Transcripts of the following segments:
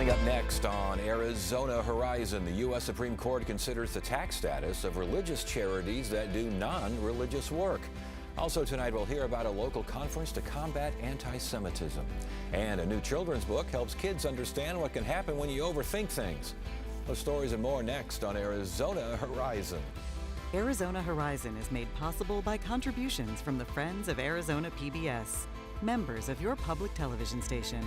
Coming up next on Arizona Horizon, the U.S. Supreme Court considers the tax status of religious charities that do non-religious work. Also tonight, we'll hear about a local conference to combat anti-Semitism. And a new children's book helps kids understand what can happen when you overthink things. Those stories and more next on Arizona Horizon. Arizona Horizon is made possible by contributions from the Friends of Arizona PBS, members of your public television station.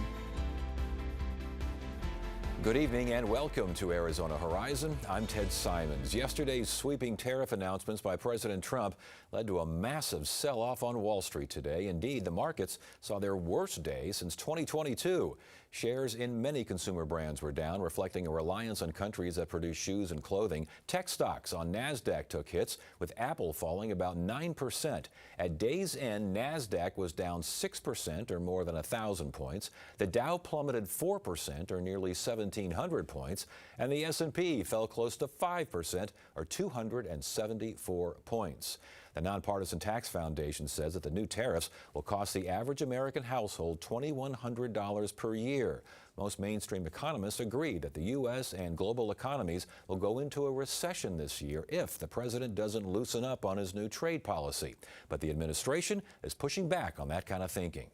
Good evening and welcome to Arizona Horizon. I'm Ted Simons. Yesterday's sweeping tariff announcements by President Trump led to a massive sell-off on Wall Street today. Indeed, the markets saw their worst day since 2022. Shares in many consumer brands were down, reflecting a reliance on countries that produce shoes and clothing. Tech stocks on NASDAQ took hits, with Apple falling about 9%. At day's end, NASDAQ was down 6%, or more than 1,000 points. The Dow plummeted 4%, or nearly 1,700 points, and the S&P fell close to 5%, or 274 points. The Nonpartisan Tax Foundation says that the new tariffs will cost the average American household $2,100 per year. Most mainstream economists agree that the U.S. and global economies will go into a recession this year if the president doesn't loosen up on his new trade policy. But the administration is pushing back on that kind of thinking.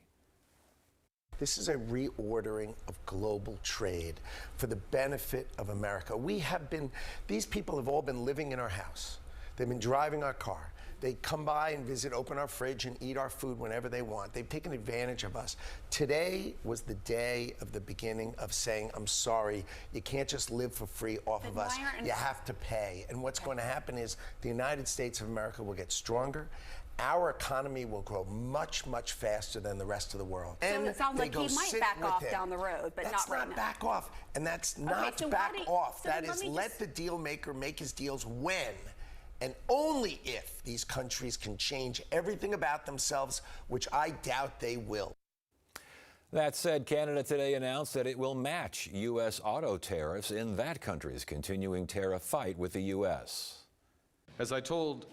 This is a reordering of global trade for the benefit of America. These people have all been living in our house. They've been driving our car. They come by and visit, open our fridge, and eat our food whenever they want. They've taken advantage of us. Today was the day of the beginning of saying, I'm sorry, you can't just live for free off of us. You have to pay. And what's going to happen is the United States of America will get stronger. Our economy will grow much, much faster than the rest of the world. So it sounds like he might back off down the road, but not right now. That's not back off, and that's not back off. That is let the deal maker make his deals when and only if these countries can change everything about themselves, which I doubt they will. That said, Canada today announced that it will match U.S. auto tariffs in that country's continuing tariff fight with the U.S. As I told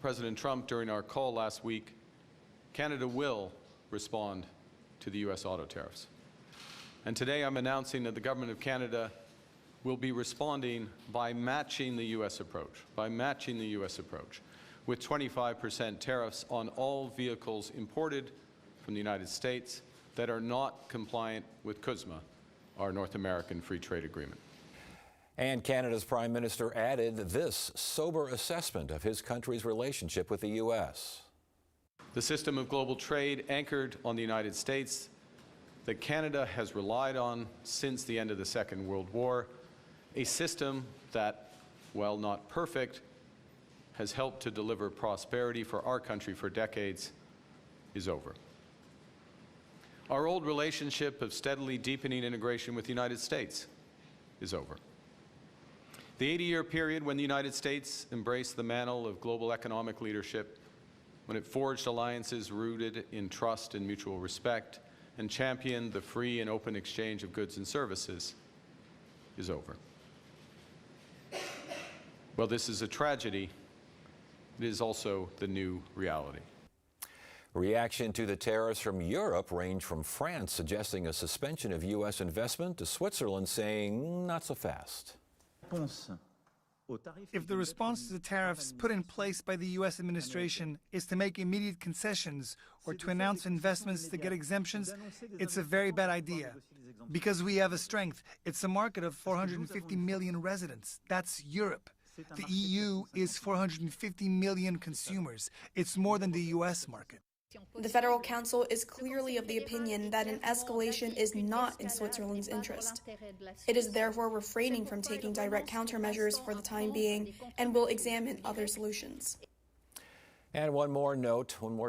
President Trump during our call last week, Canada will respond to the U.S. auto tariffs. And today I'm announcing that the Government of Canada will be responding by matching the U.S. approach, with 25% tariffs on all vehicles imported from the United States that are not compliant with CUSMA, our North American Free Trade Agreement. And Canada's Prime Minister added this sober assessment of his country's relationship with the U.S. The system of global trade anchored on the United States that Canada has relied on since the end of the Second World War, a system that, while not perfect, has helped to deliver prosperity for our country for decades, is over. Our old relationship of steadily deepening integration with the United States is over. The 80-year period when the United States embraced the mantle of global economic leadership, when it forged alliances rooted in trust and mutual respect, and championed the free and open exchange of goods and services, is over. Well, this is a tragedy. It is also the new reality. Reaction to the tariffs from Europe range from France suggesting a suspension of U.S. investment to Switzerland saying not so fast. If the response to the tariffs put in place by the U.S. administration is to make immediate concessions or to announce investments to get exemptions, it's a very bad idea. Because we have a strength. It's a market of 450 million residents. That's Europe. The EU is 450 million consumers. It's more than the U.S. market. The Federal Council is clearly of the opinion that an escalation is not in Switzerland's interest. It is therefore refraining from taking direct countermeasures for the time being and will examine other solutions. And one more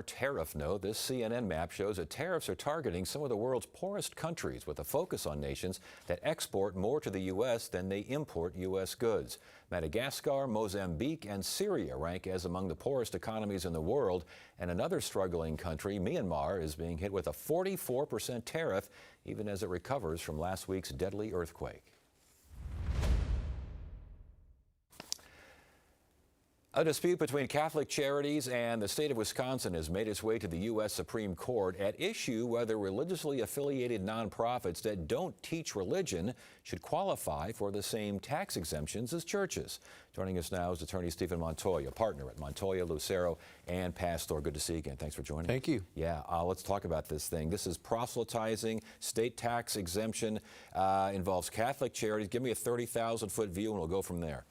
tariff note. This CNN map shows that tariffs are targeting some of the world's poorest countries with a focus on nations that export more to the U.S. than they import U.S. goods. Madagascar, Mozambique, and Syria rank as among the poorest economies in the world. And another struggling country, Myanmar, is being hit with a 44% tariff, even as it recovers from last week's deadly earthquake. A dispute between Catholic Charities and the state of Wisconsin has made its way to the U.S. Supreme Court at issue whether religiously affiliated nonprofits that don't teach religion should qualify for the same tax exemptions as churches. Joining us now is attorney Stephen Montoya, partner at Montoya, Lucero, and Pastor. Good to see you again. Thanks for joining. Thank you. Yeah, let's talk about this thing. This is proselytizing. State tax exemption involves Catholic Charities. Give me a 30,000-foot view and we'll go from there.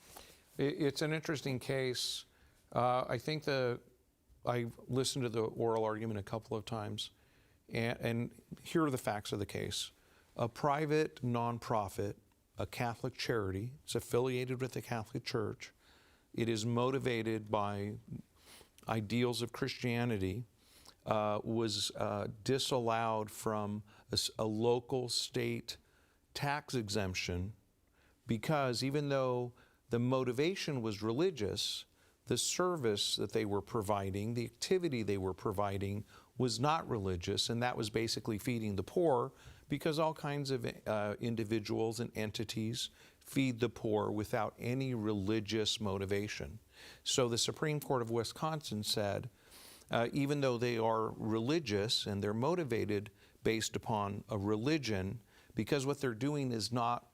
It's an interesting case. I think I listened to the oral argument a couple of times, and here are the facts of the case. A private nonprofit, a Catholic charity, it's affiliated with the Catholic Church. It is motivated by ideals of Christianity, was disallowed from a local state tax exemption because even though the motivation was religious, the service that they were providing, the activity they were providing was not religious, and that was basically feeding the poor because all kinds of individuals and entities feed the poor without any religious motivation. So the Supreme Court of Wisconsin said, even though they are religious and they're motivated based upon a religion, because what they're doing is not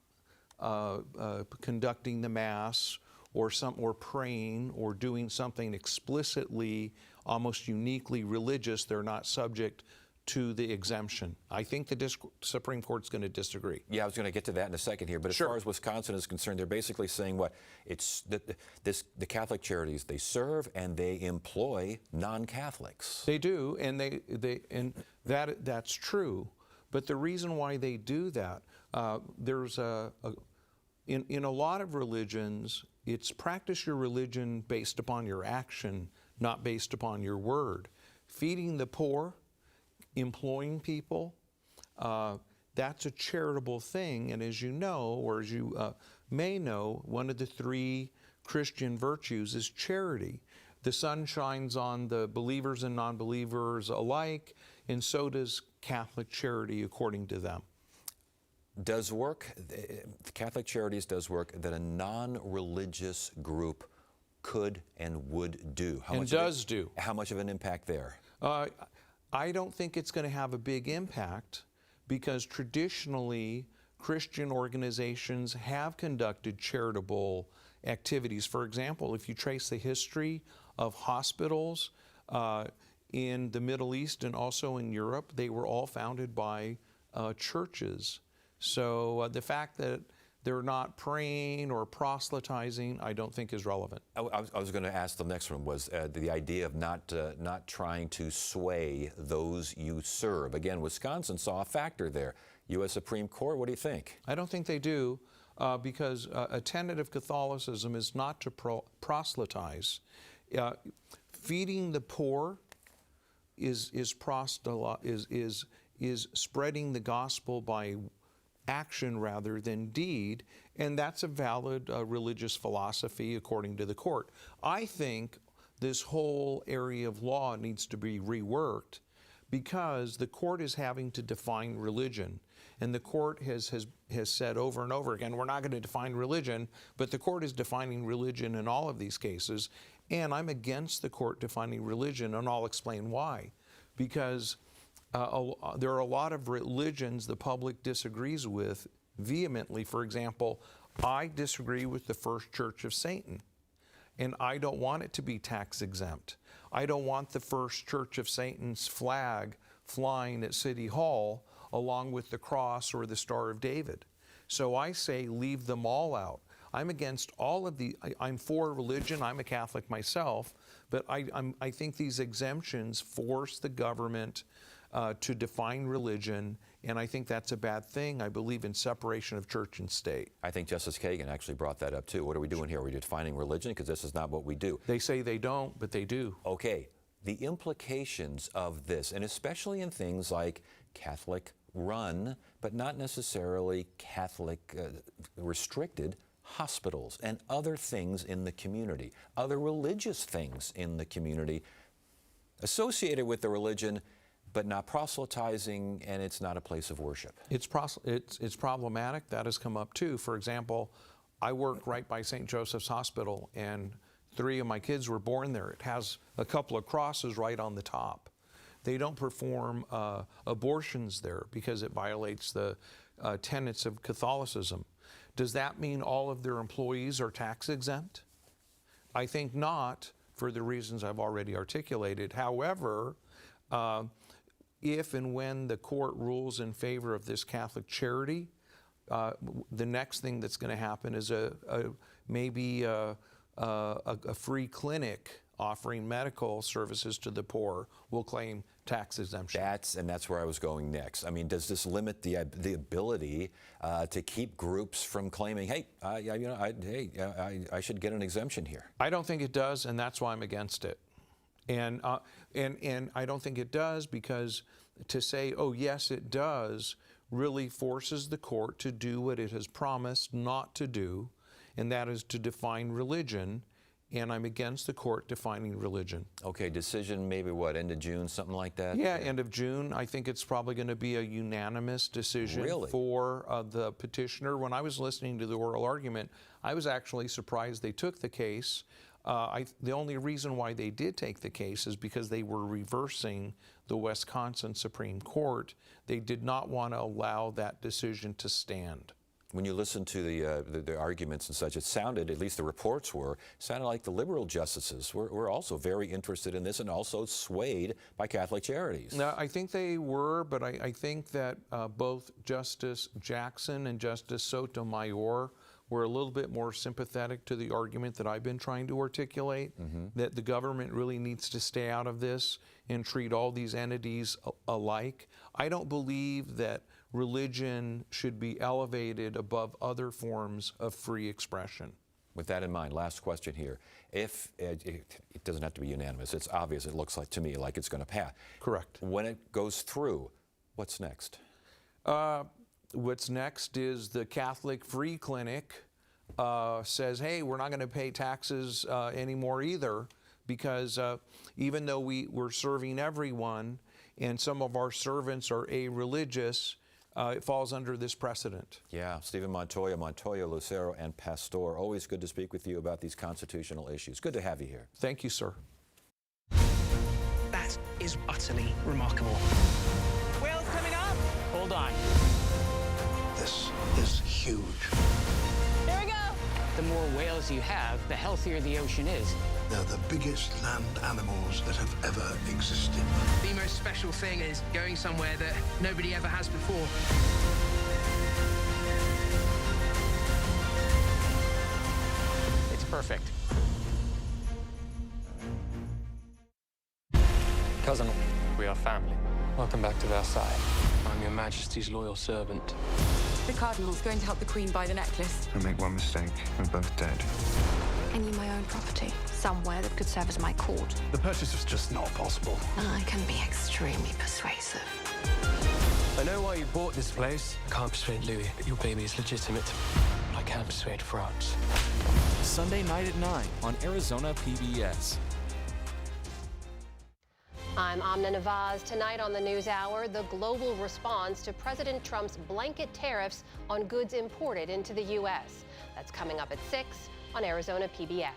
conducting the Mass or praying or doing something explicitly, almost uniquely religious, they're not subject to the exemption. I think the Supreme Court's going to disagree. Yeah, I was going to get to that in a second here, but as far as Wisconsin is concerned, they're basically saying what? It's the Catholic Charities, they serve and they employ non-Catholics. They do, and that's true. But the reason why they do that, there's in a lot of religions, it's practice your religion based upon your action, not based upon your word. Feeding the poor, employing people, that's a charitable thing. And as you know, or as you may know, one of the three Christian virtues is charity. The sun shines on the believers and non-believers alike, and so does Catholic charity according to them. Does work, the Catholic Charities does work that a non-religious group could and would do. How much of an impact there? I don't think it's going to have a big impact because traditionally Christian organizations have conducted charitable activities. For example, if you trace the history of hospitals in the Middle East and also in Europe, they were all founded by churches. So the fact that they're not praying or proselytizing, I don't think is relevant. I was going to ask the next one was the idea of not trying to sway those you serve. Again, Wisconsin saw a factor there. U.S. Supreme Court, what do you think? I don't think they do because a tenet of Catholicism is not to proselytize. Feeding the poor is spreading the gospel by action rather than deed, and that's a valid religious philosophy according to the court. I think this whole area of law needs to be reworked because the court is having to define religion, and the court has said over and over again, we're not going to define religion, but the court is defining religion in all of these cases, and I'm against the court defining religion, and I'll explain why. Because there are a lot of religions the public disagrees with vehemently. For example, I disagree with the First Church of Satan, and I don't want it to be tax exempt. I don't want the First Church of Satan's flag flying at City Hall along with the cross or the Star of David. So I say leave them all out. I'm against all of I'm for religion, I'm a Catholic myself, but I think these exemptions force the government to define religion, and I think that's a bad thing. I believe in separation of church and state. I think Justice Kagan actually brought that up too. What are we doing here? Are we defining religion? Because this is not what we do. They say they don't, but they do. Okay, the implications of this, and especially in things like Catholic run, but not necessarily Catholic restricted hospitals and other things in the community, other religious things in the community associated with the religion, but not proselytizing, and it's not a place of worship. It's problematic. That has come up too. For example, I work right by St. Joseph's Hospital, and 3 of my kids were born there. It has a couple of crosses right on the top. They don't perform abortions there because it violates the tenets of Catholicism. Does that mean all of their employees are tax exempt? I think not, for the reasons I've already articulated. However, if and when the court rules in favor of this Catholic charity, the next thing that's going to happen is maybe a free clinic offering medical services to the poor will claim tax exemption. That's where I was going next. I mean, does this limit the ability to keep groups from claiming, hey, I should get an exemption here? I don't think it does, and that's why I'm against it. And I don't think it does because to say, oh yes, it does, really forces the court to do what it has promised not to do, and that is to define religion. And I'm against the court defining religion. Okay, decision maybe what, end of June, something like that? Yeah, end of June. I think it's probably going to be a unanimous decision for the petitioner. When I was listening to the oral argument, I was actually surprised they took the case. The only reason why they did take the case is because they were reversing the Wisconsin Supreme Court. They did not want to allow that decision to stand. When you listen to the arguments and such, it sounded, at least the reports sounded like the liberal justices were also very interested in this and also swayed by Catholic Charities. No, I think they were, but I think that both Justice Jackson and Justice Sotomayor were a little bit more sympathetic to the argument that I've been trying to articulate, that the government really needs to stay out of this and treat all these entities alike. I don't believe that religion should be elevated above other forms of free expression. With that in mind, last question here. If it doesn't have to be unanimous, it's obvious, it looks like to me like it's going to pass. Correct. When it goes through, what's next? What's next is the Catholic Free Clinic says, hey, we're not going to pay taxes anymore either, because even though we're serving everyone and some of our servants are a-religious, it falls under this precedent. Yeah, Stephen Montoya, Lucero, and Pastor. Always good to speak with you about these constitutional issues. Good to have you here. Thank you, sir. That is utterly remarkable. Whales coming up! Hold on. This is huge. Here we go! The more whales you have, the healthier the ocean is. They're the biggest land animals that have ever existed. The most special thing is going somewhere that nobody ever has before. It's perfect. Cousin, we are family. Welcome back to Versailles. I'm Your Majesty's loyal servant. The Cardinal's going to help the Queen buy the necklace. I make one mistake, we're both dead. I need my own property, somewhere that could serve as my court. The purchase was just not possible. I can be extremely persuasive. I know why you bought this place. I can't persuade Louis, but your baby is legitimate. But I can persuade France. Sunday night at 9 on Arizona PBS. I'm Amna Nawaz. Tonight on the NewsHour, the global response to President Trump's blanket tariffs on goods imported into the U.S. That's coming up at 6 on Arizona PBS.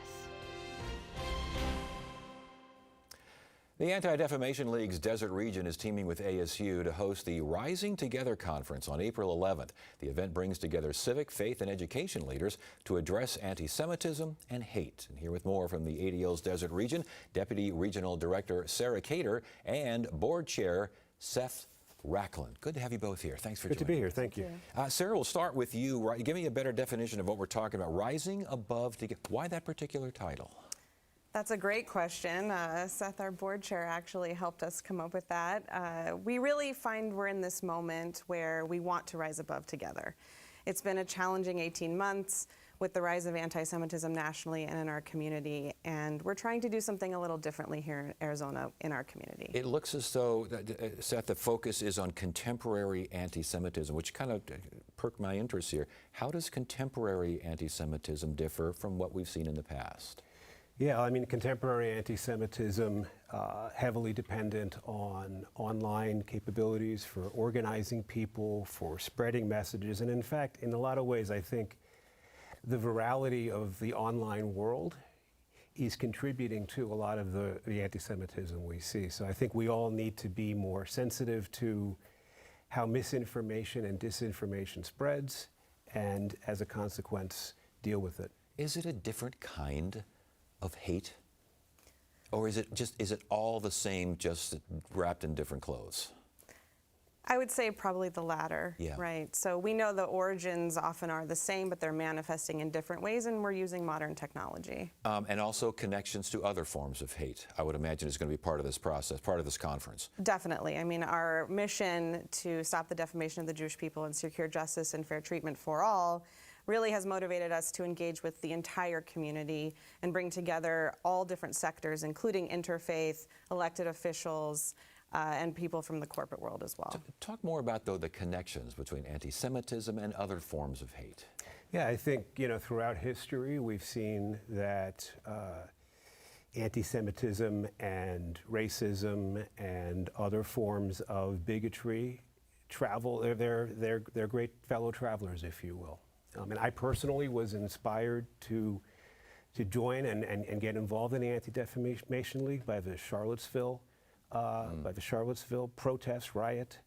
The Anti-Defamation League's Desert Region is teaming with ASU to host the Rising Together Conference on April 11th. The event brings together civic, faith, and education leaders to address anti-Semitism and hate. And here with more from the ADL's Desert Region, Deputy Regional Director Sarah Cater and Board Chair Seth Racklin. Good to have you both here. Thanks for joining. Good to be here. Thank you. Sarah, we'll start with you. Give me a better definition of what we're talking about. Rising above together. Why that particular title? That's a great question. Seth, our board chair, actually helped us come up with that. We really find we're in this moment where we want to rise above together. It's been a challenging 18 months with the rise of anti-Semitism nationally and in our community, and we're trying to do something a little differently here in Arizona in our community. It looks as though, Seth, the focus is on contemporary anti-Semitism, which kind of perked my interest here. How does contemporary anti-Semitism differ from what we've seen in the past? Yeah, I mean, contemporary anti-Semitism, heavily dependent on online capabilities for organizing people, for spreading messages. And in fact, in a lot of ways, I think the virality of the online world is contributing to a lot of the anti-Semitism we see. So I think we all need to be more sensitive to how misinformation and disinformation spreads, and as a consequence, deal with it. Is it a different kind of hate? Or is it all the same, just wrapped in different clothes? I would say probably the latter, yeah. Right? So we know the origins often are the same, but they're manifesting in different ways, and we're using modern technology. And also connections to other forms of hate, I would imagine, is going to be part of this process, part of this conference. Definitely. I mean, our mission to stop the defamation of the Jewish people and secure justice and fair treatment for all really has motivated us to engage with the entire community and bring together all different sectors, including interfaith, elected officials, and people from the corporate world as well. Talk more about, though, the connections between anti-Semitism and other forms of hate. Yeah, I think, throughout history, we've seen that anti-Semitism and racism and other forms of bigotry travel, they're great fellow travelers, if you will. And I personally was inspired to join and get involved in the Anti-Defamation League by the Charlottesville protest riot.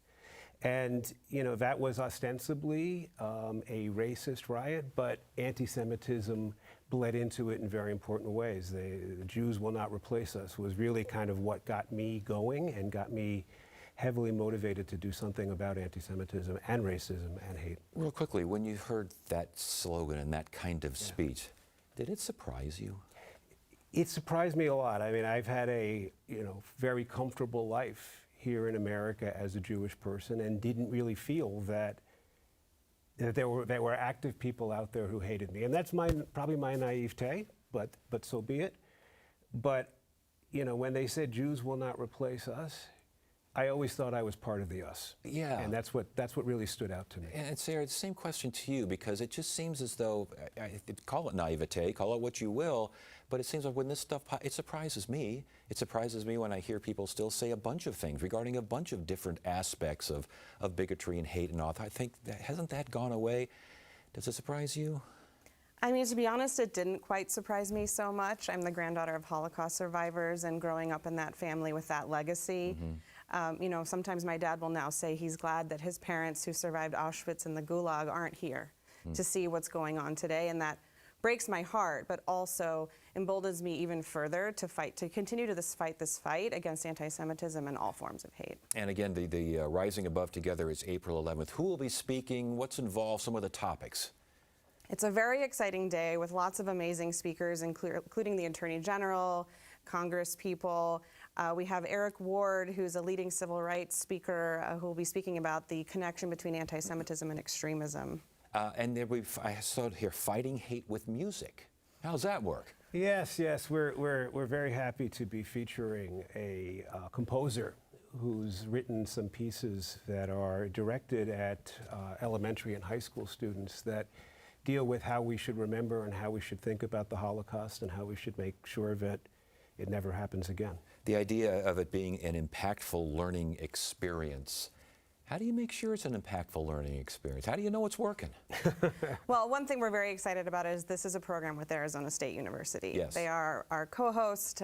And, that was ostensibly a racist riot, but anti-Semitism bled into it in very important ways. The Jews will not replace us was really kind of what got me going and got me heavily motivated to do something about anti-Semitism and racism and hate. Real quickly, when you heard that slogan and that kind of speech, did it surprise you? It surprised me a lot. I mean, I've had a very comfortable life here in America as a Jewish person, and didn't really feel that there were active people out there who hated me. And that's probably my naivete, but so be it. But when they said Jews will not replace us, I always thought I was part of the us. Yeah. And that's what really stood out to me. And Sarah, the same question to you, because it just seems as though, call it naivete, call it what you will, but it seems like when this stuff, it surprises me. It surprises me when I hear people still say a bunch of things regarding a bunch of different aspects of bigotry and hate and all. I think, hasn't that gone away? Does it surprise you? I mean, to be honest, it didn't quite surprise me so much. I'm the granddaughter of Holocaust survivors, and growing up in that family with that legacy. Mm-hmm. Sometimes my dad will now say he's glad that his parents who survived Auschwitz and the Gulag aren't here to see what's going on today, and that breaks my heart, but also emboldens me even further to continue to fight this fight against anti-Semitism and all forms of hate. And again, the Rising Above Together is April 11th. Who will be speaking? What's involved? Some of the topics? It's a very exciting day with lots of amazing speakers, including the Attorney General, Congress people. We have Eric Ward, who's a leading civil rights speaker, who will be speaking about the connection between anti-Semitism and extremism. And I saw it here, fighting hate with music. How does that work? Yes. We're very happy to be featuring a composer who's written some pieces that are directed at elementary and high school students that deal with how we should remember and how we should think about the Holocaust and how we should make sure that it never happens again. The idea of it being an impactful learning experience. How do you make sure it's an impactful learning experience? How do you know it's working? Well, one thing we're very excited about is this is a program with Arizona State University. Yes. They are our co-host,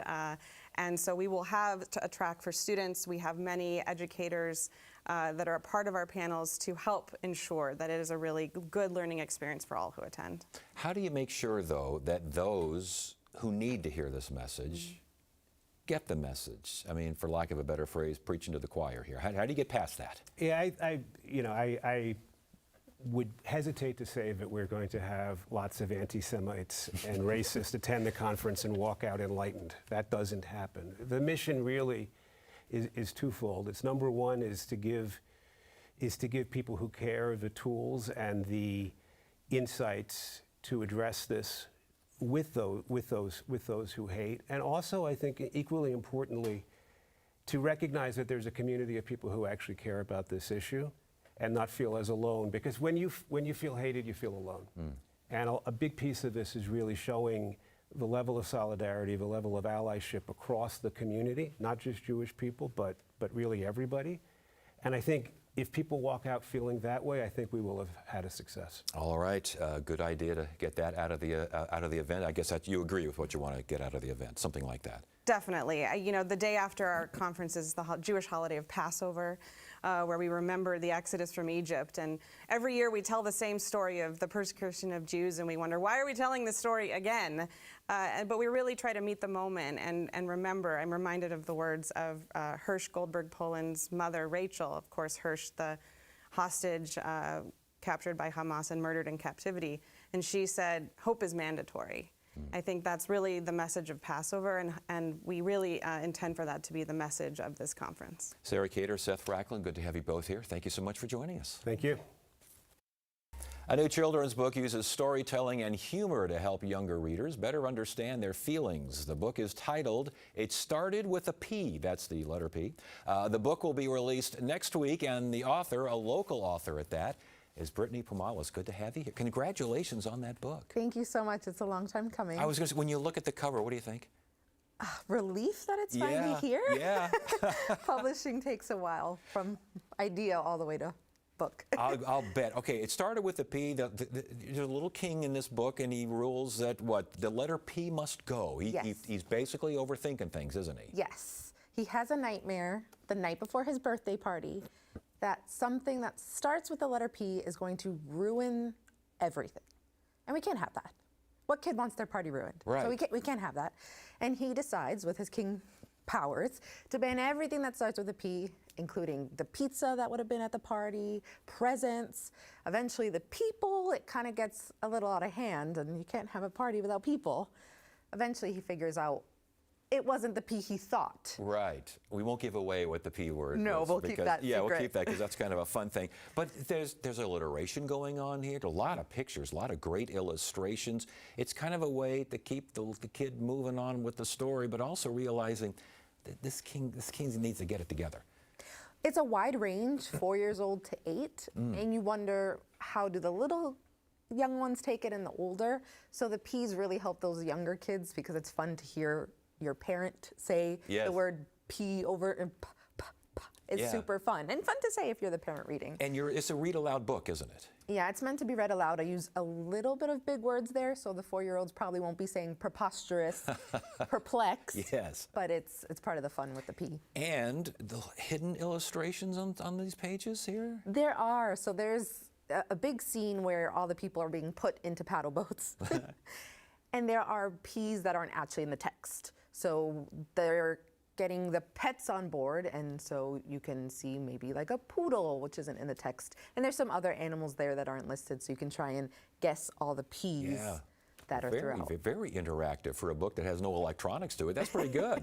and so we will have a track for students. We have many educators that are a part of our panels to help ensure that it is a really good learning experience for all who attend. How do you make sure, though, that those who need to hear this message get the message? I mean, for lack of a better phrase, preaching to the choir here. How do you get past that? Yeah, I would hesitate to say that we're going to have lots of anti-Semites and racists attend the conference and walk out enlightened. That doesn't happen. The mission really is twofold. It's number one is to give people who care the tools and the insights to address this with those who hate, and also I think equally importantly to recognize that there's a community of people who actually care about this issue and not feel as alone, because when you feel hated, you feel alone. And a big piece of this is really showing the level of solidarity, the level of allyship across the community, not just Jewish people, but really everybody. And I think if people walk out feeling that way, I think we will have had a success. All right, good idea to get that out of the event. I guess that you agree with what you want to get out of the event, something like that. Definitely. You know, the day after our conference is the Jewish holiday of Passover, where we remember the Exodus from Egypt. And every year we tell the same story of the persecution of Jews, and we wonder, why are we telling this story again? But we really try to meet the moment and remember. I'm reminded of the words of Hirsch Goldberg Poland's mother, Rachel. Of course, Hirsch, the hostage captured by Hamas and murdered in captivity. And she said, hope is mandatory. I think that's really the message of Passover, and we really intend for that to be the message of this conference. Sarah Cater, Seth Racklin, good to have you both here. Thank you so much for joining us. Thank you. A new children's book uses storytelling and humor to help younger readers better understand their feelings. The book is titled It Started with a P. That's the letter P. The book will be released next week, and the author, a local author at that, is Brittany Pomales. Good to have you here. Congratulations on that book. Thank you so much. It's a long time coming. I was going to say, when you look at the cover, what do you think? Relief that it's finally here. Yeah. Publishing takes a while, from idea all the way to book. I'll bet. Okay, it started with the P. There's a little king in this book, and he rules that, the letter P must go. He's basically overthinking things, isn't he? Yes. He has a nightmare the night before his birthday party that something that starts with the letter P is going to ruin everything. And we can't have that. What kid wants their party ruined? Right. So we can't have that. And he decides, with his king powers, to ban everything that starts with a P, including the pizza that would have been at the party, presents, eventually the people. It kind of gets a little out of hand, and you can't have a party without people. Eventually he figures out it wasn't the P he thought. Right. We won't give away what the P word was. No, we'll keep that Yeah, secret. we'll keep that because that's kind of a fun thing. But there's alliteration going on here. A lot of pictures, a lot of great illustrations. It's kind of a way to keep the kid moving on with the story, but also realizing that this king needs to get it together. It's a wide range, 4 years old to 8, and you wonder, how do the little young ones take it and the older? So the P's really help those younger kids because it's fun to hear your parent say the word P over and p. It's super fun and fun to say if you're the parent reading. And it's a read aloud book, isn't it? Yeah, it's meant to be read aloud. I use a little bit of big words there, so the 4-year-olds probably won't be saying preposterous, perplexed. Yes. But it's part of the fun with the P. And the hidden illustrations on these pages here? There are. So there's a big scene where all the people are being put into paddle boats. And there are P's that aren't actually in the text. So they're getting the pets on board, and so you can see maybe like a poodle, which isn't in the text. And there's some other animals there that aren't listed, so you can try and guess all the P's that are throughout. Very interactive for a book that has no electronics to it. That's pretty good.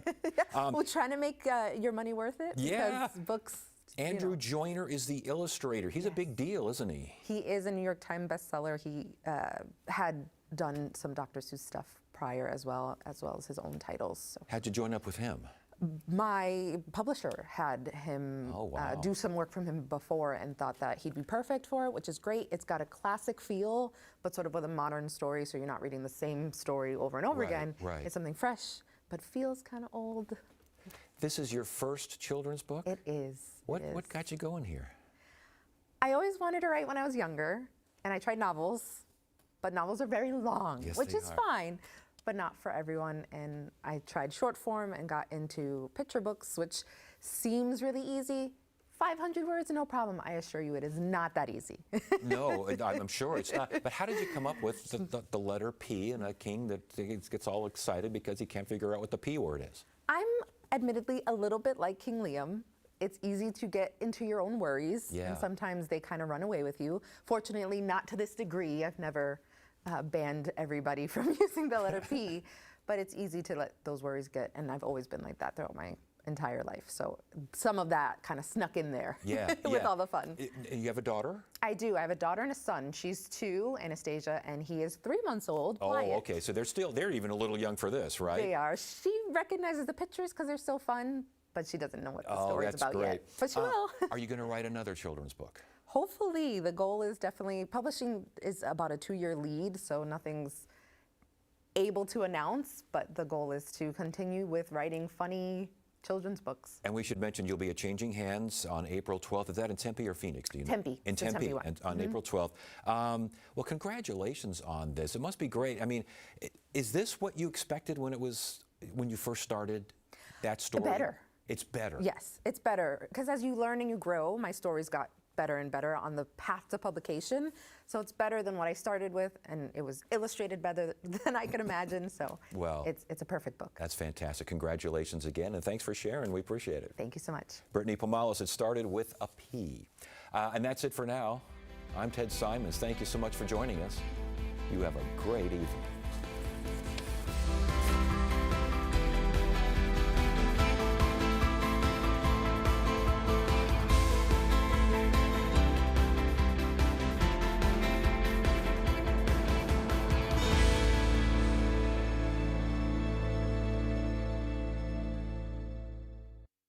We're trying to make your money worth it. Yeah. Because books. Andrew Joyner is the illustrator. He's a big deal, isn't he? He is a New York Times bestseller. He had done some Dr. Seuss stuff prior as well as his own titles. So. How'd you join up with him? My publisher had him do some work from him before and thought that he'd be perfect for it, which is great. It's got a classic feel, but sort of with a modern story, so you're not reading the same story over and over again. Right. It's something fresh, but feels kind of old. This is your first children's book? It is. What got you going here? I always wanted to write when I was younger, and I tried novels, but novels are very long, which is fine. But not for everyone, and I tried short form and got into picture books, which seems really easy. 500 words, no problem. I assure you it is not that easy. No, I'm sure it's not. But how did you come up with the letter P and a king that gets all excited because he can't figure out what the P word is? I'm admittedly a little bit like King Liam. It's easy to get into your own worries, and sometimes they kind of run away with you. Fortunately, not to this degree. I've never banned everybody from using the letter P, but it's easy to let those worries get, and I've always been like that throughout my entire life. So some of that kind of snuck in there with all the fun. You have a daughter? I do. I have a daughter and a son. She's 2, Anastasia, and he is 3 months old. Oh, Wyatt. okay. So they're even a little young for this, right? They are. She recognizes the pictures because they're so fun, but she doesn't know what the story's about yet. But she will. Are you going to write another children's book? Hopefully. The goal is definitely, publishing is about a 2-year lead, so nothing's able to announce, but the goal is to continue with writing funny children's books. And we should mention you'll be at Changing Hands on April 12th. Is that in Tempe or Phoenix? Do you know? Tempe. In It's the Tempe, Tempe one. and on April 12th. Well, congratulations on this. It must be great. I mean, is this what you expected when you first started that story? Better. It's better. Yes, it's better. Because as you learn and you grow, my stories got better and better on the path to publication. So it's better than what I started with, and it was illustrated better than I could imagine. So well, it's a perfect book. That's fantastic. Congratulations again, and thanks for sharing. We appreciate it. Thank you so much. Brittany Pomalis, it started with a P. And that's it for now. I'm Ted Simons. Thank you so much for joining us. You have a great evening.